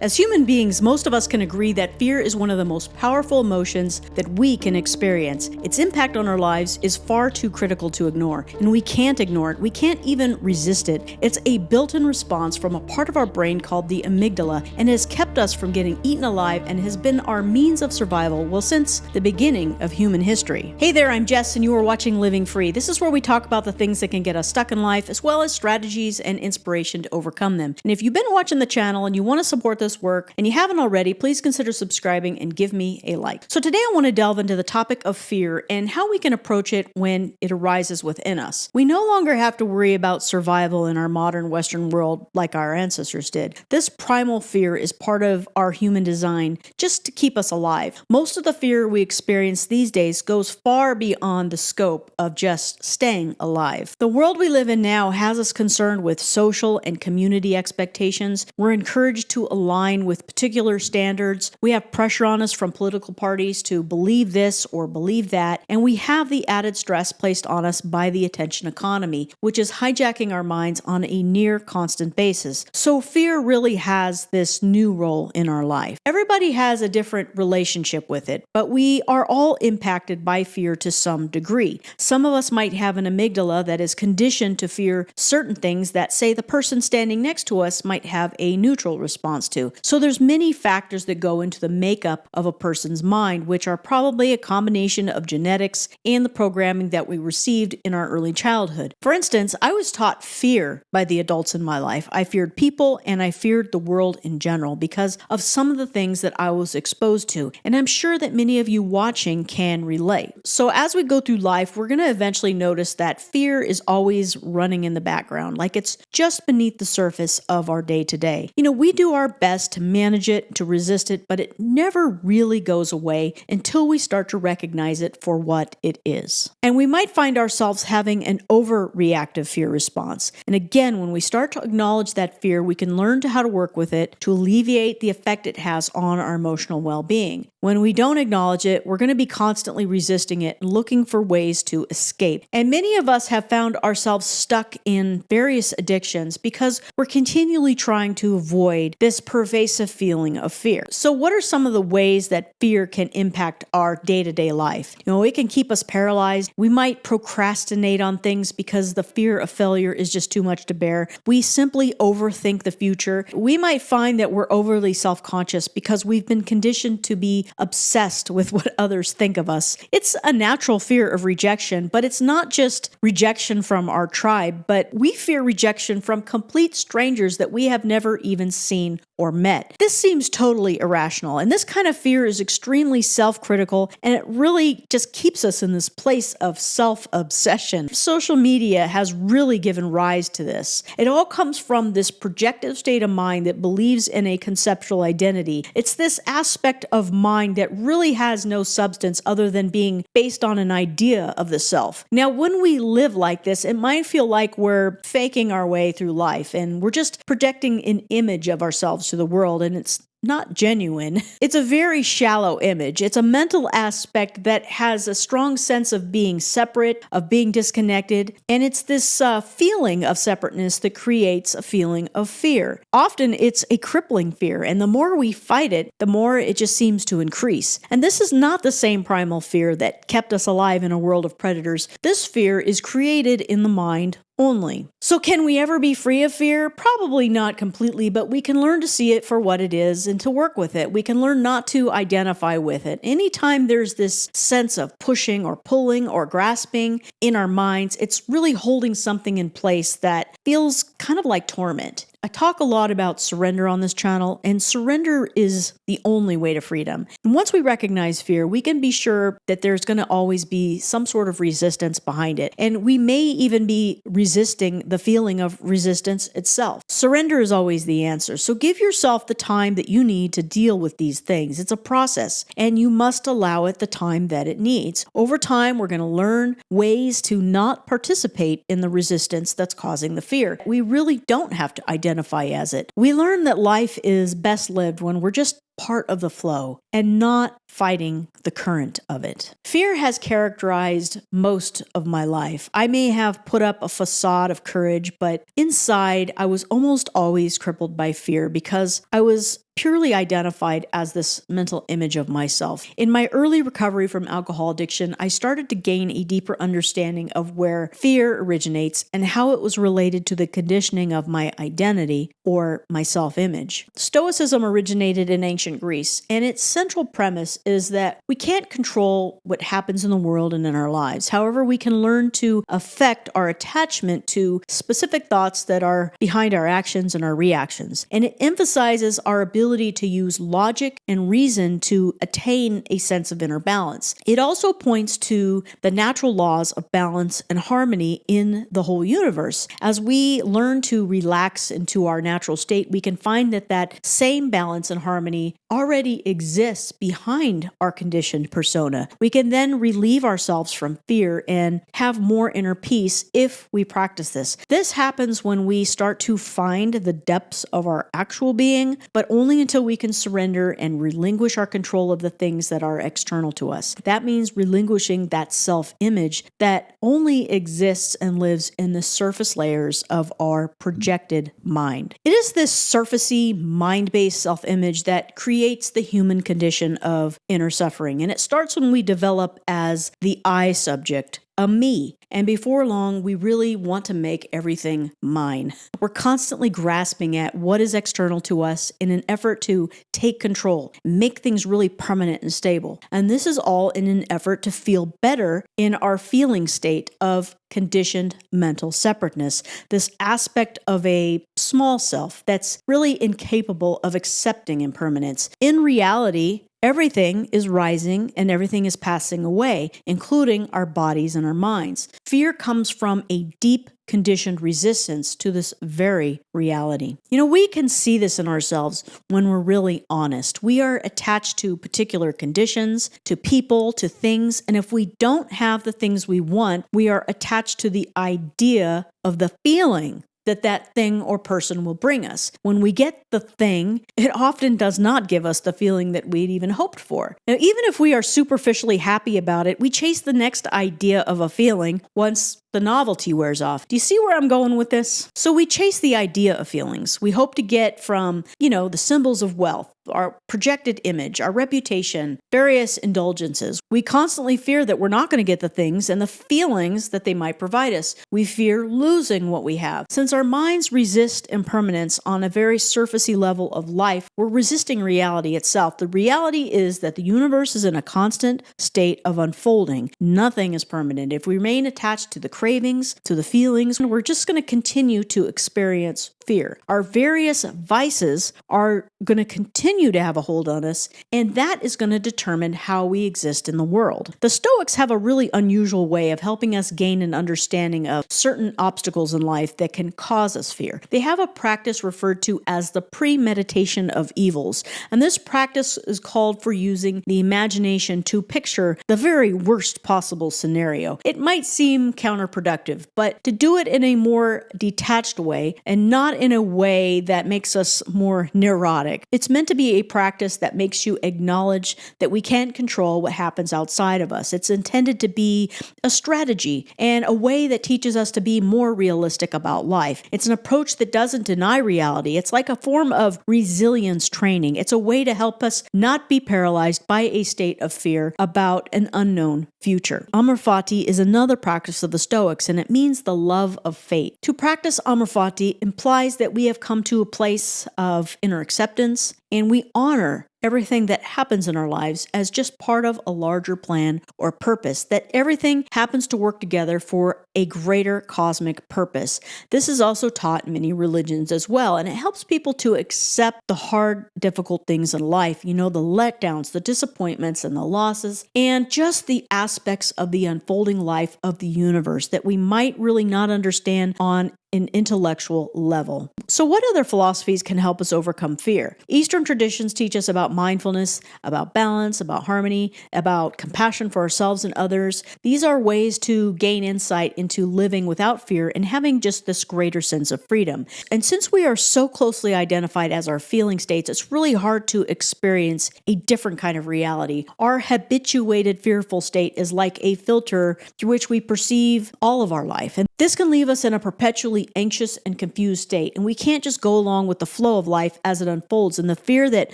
As human beings, most of us can agree that fear is one of the most powerful emotions that we can experience. Its impact on our lives is far too critical to ignore, and we can't ignore it. We can't even resist it. It's a built-in response from a part of our brain called the amygdala, and has kept us from getting eaten alive and has been our means of survival, well, since the beginning of human history. Hey there, I'm Jess, and you are watching Living Free. This is where we talk about the things that can get us stuck in life, as well as strategies and inspiration to overcome them. And if you've been watching the channel and you want to support this work and you haven't already, please consider subscribing and give me a like. So today I want to delve into the topic of fear and how we can approach it when it arises within us. We no longer have to worry about survival in our modern Western world like our ancestors did. This primal fear is part of our human design just to keep us alive. Most of the fear we experience these days goes far beyond the scope of just staying alive. The world we live in now has us concerned with social and community expectations. We're encouraged to align with particular standards. We have pressure on us from political parties to believe this or believe that, and we have the added stress placed on us by the attention economy, which is hijacking our minds on a near constant basis. So fear really has this new role in our life. Everybody has a different relationship with it, but we are all impacted by fear to some degree. Some of us might have an amygdala that is conditioned to fear certain things that, say, the person standing next to us might have a neutral response to. So there's many factors that go into the makeup of a person's mind, which are probably a combination of genetics and the programming that we received in our early childhood. For instance, I was taught fear by the adults in my life. I feared people and I feared the world in general because of some of the things that I was exposed to. And I'm sure that many of you watching can relate. So as we go through life, we're going to eventually notice that fear is always running in the background, like it's just beneath the surface of our day-to-day. We do our best to manage it, to resist it, but it never really goes away until we start to recognize it for what it is. And we might find ourselves having an overreactive fear response. And again, when we start to acknowledge that fear, we can learn how to work with it to alleviate the effect it has on our emotional well-being. When we don't acknowledge it, we're going to be constantly resisting it and looking for ways to escape. And many of us have found ourselves stuck in various addictions because we're continually trying to avoid this pervasive feeling of fear. So what are some of the ways that fear can impact our day-to-day life? It can keep us paralyzed. We might procrastinate on things because the fear of failure is just too much to bear. We simply overthink the future. We might find that we're overly self-conscious because we've been conditioned to be obsessed with what others think of us. It's a natural fear of rejection, but it's not just rejection from our tribe, but we fear rejection from complete strangers that we have never even seen or met. This seems totally irrational, and this kind of fear is extremely self-critical, and it really just keeps us in this place of self-obsession. Social media has really given rise to this. It all comes from this projective state of mind that believes in a conceptual identity. It's this aspect of mind that really has no substance other than being based on an idea of the self. Now, when we live like this, it might feel like we're faking our way through life, and we're just projecting an image of ourselves to the world, and it's not genuine. It's a very shallow image. It's a mental aspect that has a strong sense of being separate, of being disconnected, and it's this feeling of separateness that creates a feeling of fear. Often it's a crippling fear, and the more we fight it, the more it just seems to increase. And this is not the same primal fear that kept us alive in a world of predators. This fear is created in the mind only. So can we ever be free of fear? Probably not completely, but we can learn to see it for what it is and to work with it. We can learn not to identify with it. Anytime there's this sense of pushing or pulling or grasping in our minds, it's really holding something in place that feels kind of like torment. I talk a lot about surrender on this channel, and surrender is the only way to freedom. And once we recognize fear, we can be sure that there's going to always be some sort of resistance behind it. And we may even be resisting the feeling of resistance itself. Surrender is always the answer. So give yourself the time that you need to deal with these things. It's a process, and you must allow it the time that it needs. Over time, we're going to learn ways to not participate in the resistance that's causing the fear. We really don't have to identify as it. We learn that life is best lived when we're just part of the flow and not fighting the current of it. Fear has characterized most of my life. I may have put up a facade of courage, but inside I was almost always crippled by fear because I was purely identified as this mental image of myself. In my early recovery from alcohol addiction, I started to gain a deeper understanding of where fear originates and how it was related to the conditioning of my identity or my self-image. Stoicism originated in ancient Greece, and its central premise is that we can't control what happens in the world and in our lives. However, we can learn to affect our attachment to specific thoughts that are behind our actions and our reactions. And it emphasizes our ability to use logic and reason to attain a sense of inner balance. It also points to the natural laws of balance and harmony in the whole universe. As we learn to relax into our natural state, we can find that that same balance and harmony already exists behind our conditioned persona. We can then relieve ourselves from fear and have more inner peace if we practice this. This happens when we start to find the depths of our actual being, but only until we can surrender and relinquish our control of the things that are external to us. That means relinquishing that self-image that only exists and lives in the surface layers of our projected mind. It is this surfacey, mind-based self-image that creates the human condition of inner suffering. And it starts when we develop as the I subject, a me. And before long, we really want to make everything mine. We're constantly grasping at what is external to us in an effort to take control, make things really permanent and stable. And this is all in an effort to feel better in our feeling state of conditioned mental separateness, this aspect of a small self that's really incapable of accepting impermanence. In reality, everything is rising and everything is passing away, including our bodies and our minds. Fear comes from a deep conditioned resistance to this very reality. We can see this in ourselves when we're really honest. We are attached to particular conditions, to people, to things, and if we don't have the things we want, we are attached to the idea of the feeling that thing or person will bring us. When we get the thing, it often does not give us the feeling that we'd even hoped for. Now, even if we are superficially happy about it, we chase the next idea of a feeling once the novelty wears off. Do you see where I'm going with this? So we chase the idea of feelings. We hope to get from, the symbols of wealth, our projected image, our reputation, various indulgences. We constantly fear that we're not going to get the things and the feelings that they might provide us. We fear losing what we have. Since our minds resist impermanence on a very surfacey level of life, we're resisting reality itself. The reality is that the universe is in a constant state of unfolding. Nothing is permanent. If we remain attached to the cravings, to the feelings, we're just going to continue to experience fear. Our various vices are going to continue to have a hold on us, and that is going to determine how we exist in the world. The Stoics have a really unusual way of helping us gain an understanding of certain obstacles in life that can cause us fear. They have a practice referred to as the premeditation of evils, and this practice is called for using the imagination to picture the very worst possible scenario. It might seem counterproductive, but to do it in a more detached way and not in a way that makes us more neurotic. It's meant to be a practice that makes you acknowledge that we can't control what happens outside of us. It's intended to be a strategy and a way that teaches us to be more realistic about life. It's an approach that doesn't deny reality. It's like a form of resilience training. It's a way to help us not be paralyzed by a state of fear about an unknown future. Amor fati is another practice of the Stoics, and it means the love of fate. To practice amor fati implies that we have come to a place of inner acceptance, and we honor everything that happens in our lives as just part of a larger plan or purpose, that everything happens to work together for a greater cosmic purpose. This is also taught in many religions as well, and it helps people to accept the hard, difficult things in life, the letdowns, the disappointments, and the losses, and just the aspects of the unfolding life of the universe that we might really not understand on an intellectual level. So what other philosophies can help us overcome fear? Eastern traditions teach us about mindfulness, about balance, about harmony, about compassion for ourselves and others. These are ways to gain insight into living without fear and having just this greater sense of freedom. And since we are so closely identified as our feeling states, it's really hard to experience a different kind of reality. Our habituated fearful state is like a filter through which we perceive all of our life. And This can leave us in a perpetually anxious and confused state, and we can't just go along with the flow of life as it unfolds. And the fear that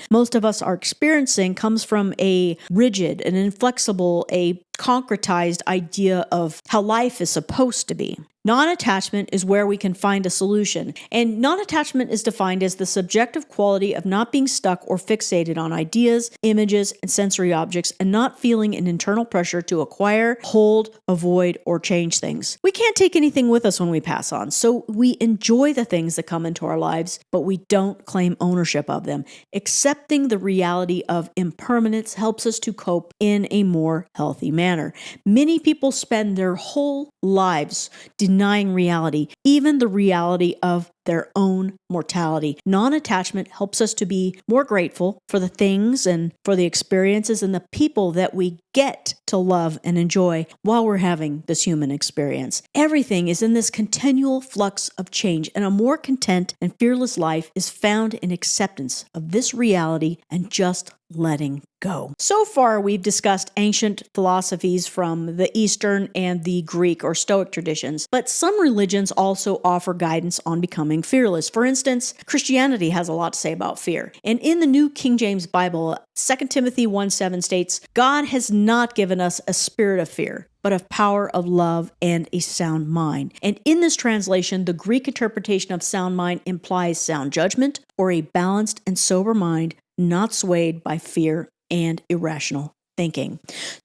most of us are experiencing comes from a rigid, an inflexible, a concretized idea of how life is supposed to be. Non-attachment is where we can find a solution, and non-attachment is defined as the subjective quality of not being stuck or fixated on ideas, images, and sensory objects, and not feeling an internal pressure to acquire, hold, avoid, or change things. We can't take anything with us when we pass on, so we enjoy the things that come into our lives, but we don't claim ownership of them. Accepting the reality of impermanence helps us to cope in a more healthy manner. Many people spend their whole lives denying reality, even the reality of their own mortality. Non-attachment helps us to be more grateful for the things and for the experiences and the people that we get to love and enjoy while we're having this human experience. Everything is in this continual flux of change, and a more content and fearless life is found in acceptance of this reality and just letting go. So far, we've discussed ancient philosophies from the Eastern and the Greek or Stoic traditions, but some religions also offer guidance on becoming fearless. For instance, Christianity has a lot to say about fear. And in the New King James Bible, 2 Timothy 1:7 states, "God has not given us a spirit of fear, but of power, of love, and a sound mind." And in this translation, the Greek interpretation of sound mind implies sound judgment or a balanced and sober mind, not swayed by fear and irrational thinking.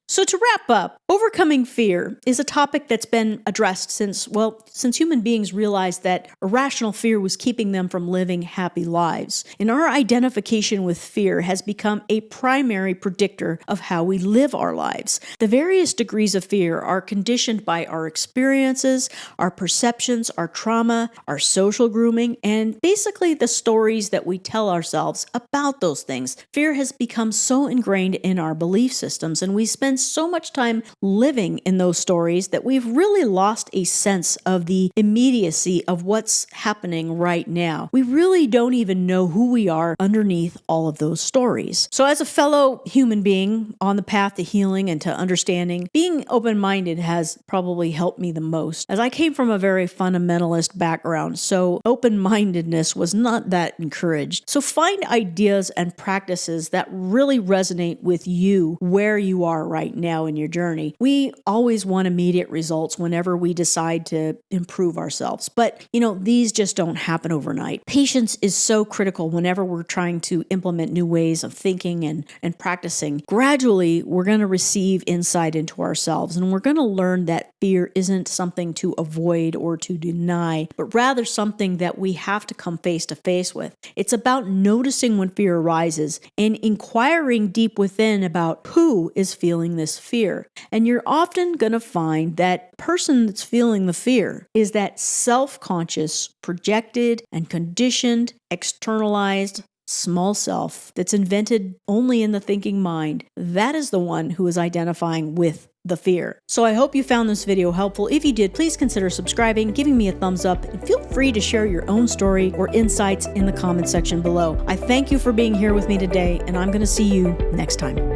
So to wrap up, overcoming fear is a topic that's been addressed since human beings realized that irrational fear was keeping them from living happy lives. And our identification with fear has become a primary predictor of how we live our lives. The various degrees of fear are conditioned by our experiences, our perceptions, our trauma, our social grooming, and basically the stories that we tell ourselves about those things. Fear has become so ingrained in our belief systems, and we spend so much time living in those stories that we've really lost a sense of the immediacy of what's happening right now. We really don't even know who we are underneath all of those stories. So as a fellow human being on the path to healing and to understanding, being open-minded has probably helped me the most, as I came from a very fundamentalist background, so open-mindedness was not that encouraged. So find ideas and practices that really resonate with you where you are right now in your journey. We always want immediate results whenever we decide to improve ourselves, but these just don't happen overnight. Patience is so critical whenever we're trying to implement new ways of thinking and practicing. Gradually, we're going to receive insight into ourselves, and we're going to learn that fear isn't something to avoid or to deny, but rather something that we have to come face to face with. It's about noticing when fear arises and inquiring deep within about who is feeling this fear. And you're often going to find that person that's feeling the fear is that self-conscious, projected and conditioned, externalized small self that's invented only in the thinking mind. That is the one who is identifying with the fear. So I hope you found this video helpful. If you did, please consider subscribing, giving me a thumbs up, and feel free to share your own story or insights in the comment section below. I thank you for being here with me today, and I'm going to see you next time.